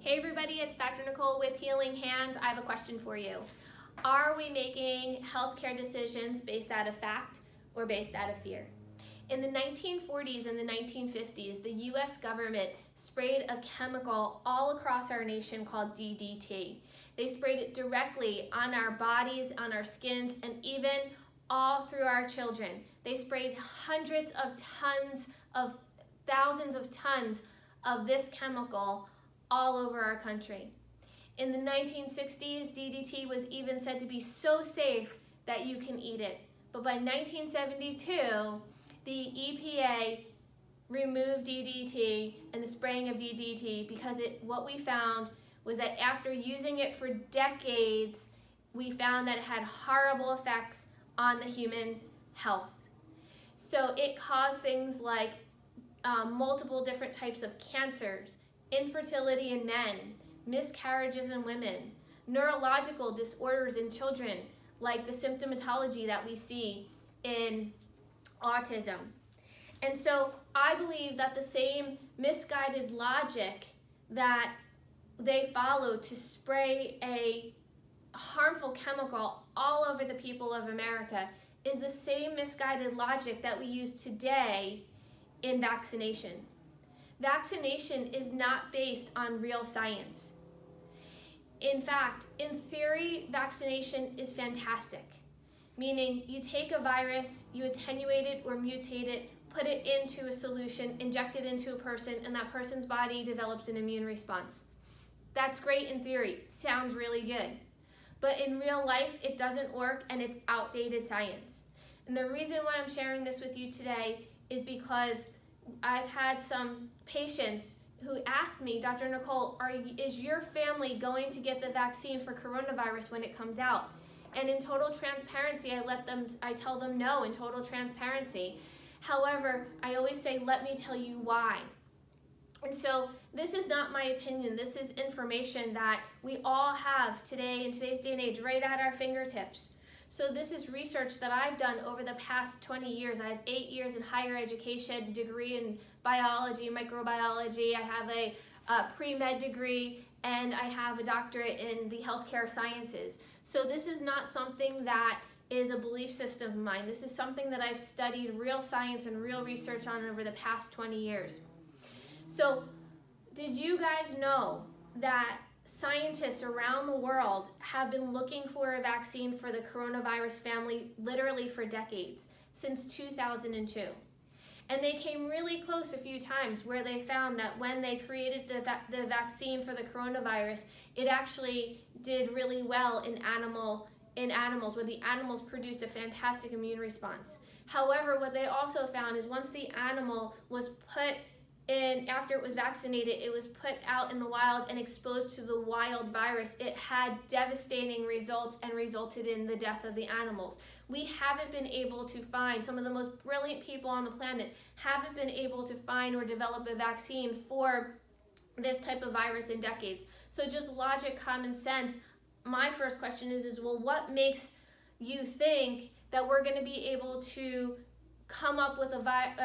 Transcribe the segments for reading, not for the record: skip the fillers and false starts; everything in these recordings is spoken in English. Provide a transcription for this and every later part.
Hey everybody, it's Dr. Nicole with Healing Hands. I have a question for you. Are we making healthcare decisions based out of fact or based out of fear? In the 1940s and the 1950s, the US government sprayed a chemical all across our nation called DDT. They sprayed it directly on our bodies, on our skins, and even all through our children. They sprayed hundreds of tons of thousands of tons of this chemical all over our country. In the 1960s, DDT was even said to be so safe that you can eat it. But by 1972, the EPA removed DDT and the spraying of DDT because what we found was that after using it for decades, we found that it had horrible effects on the human health. So it caused things like multiple different types of cancers, infertility in men, miscarriages in women, neurological disorders in children, like the symptomatology that we see in autism. And so I believe that the same misguided logic that they followed to spray a harmful chemical all over the people of America is the same misguided logic that we use today in vaccination. Vaccination is not based on real science. In fact, in theory, vaccination is fantastic, meaning you take a virus, you attenuate it or mutate it, put it into a solution, inject it into a person, and that person's body develops an immune response. That's great in theory, sounds really good. But in real life, it doesn't work and it's outdated science. And the reason why I'm sharing this with you today is because I've had some patients who asked me, Dr. Nicole, is your family going to get the vaccine for coronavirus when it comes out? And in total transparency, I tell them no in total transparency. However, I always say, let me tell you why. And so this is not my opinion. This is information that we all have today in today's day and age right at our fingertips. So this is research that I've done over the past 20 years. I have 8 years in higher education, degree in biology, microbiology. I have a pre-med degree, and I have a doctorate in the healthcare sciences. So this is not something that is a belief system of mine. This is something that I've studied real science and real research on over the past 20 years. So did you guys know that scientists around the world have been looking for a vaccine for the coronavirus family literally for decades, since 2002. And they came really close a few times where they found that when they created the vaccine for the coronavirus, it actually did really well in animals, where the animals produced a fantastic immune response. However, what they also found is once the animal was put in, after it was vaccinated, it was put out in the wild and exposed to the wild virus, it had devastating results and resulted in the death of the animals. We haven't been able to find, some of the most brilliant people on the planet haven't been able to find or develop a vaccine for this type of virus in decades. So just logic, common sense, my first question is well, what makes you think that we're going to be able to come up with a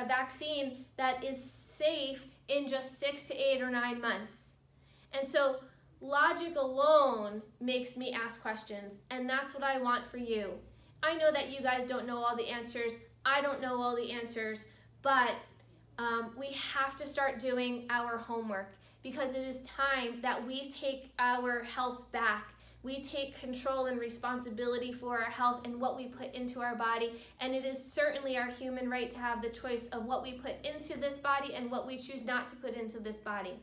vaccine that is safe in just 6 to 8 or 9 months? And so logic alone makes me ask questions, and that's what I want for you. I know that you guys don't know all the answers. I don't know all the answers, but we have to start doing our homework, because it is time that we take our health back. We take control and responsibility for our health and what we put into our body, and it is certainly our human right to have the choice of what we put into this body and what we choose not to put into this body.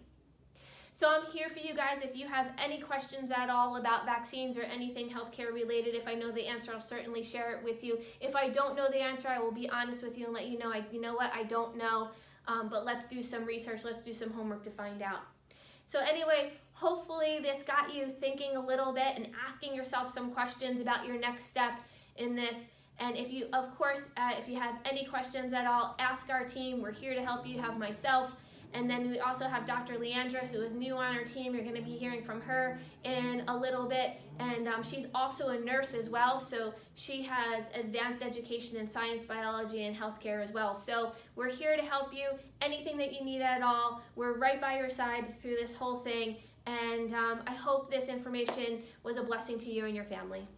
So I'm here for you guys. If you have any questions at all about vaccines or anything healthcare related, if I know the answer, I'll certainly share it with you. If I don't know the answer, I will be honest with you and let you know, you know what, I don't know, but let's do some research, let's do some homework to find out. So anyway, hopefully this got you thinking a little bit and asking yourself some questions about your next step in this. And if you, of course, if you have any questions at all, ask our team. We're here to help you. Have myself, and then we also have Dr. Leandra, who is new on our team. You're going to be hearing from her in a little bit. And she's also a nurse as well, so she has advanced education in science, biology, and healthcare as well. So we're here to help you. Anything that you need at all, we're right by your side through this whole thing. And and I hope this information was a blessing to you and your family.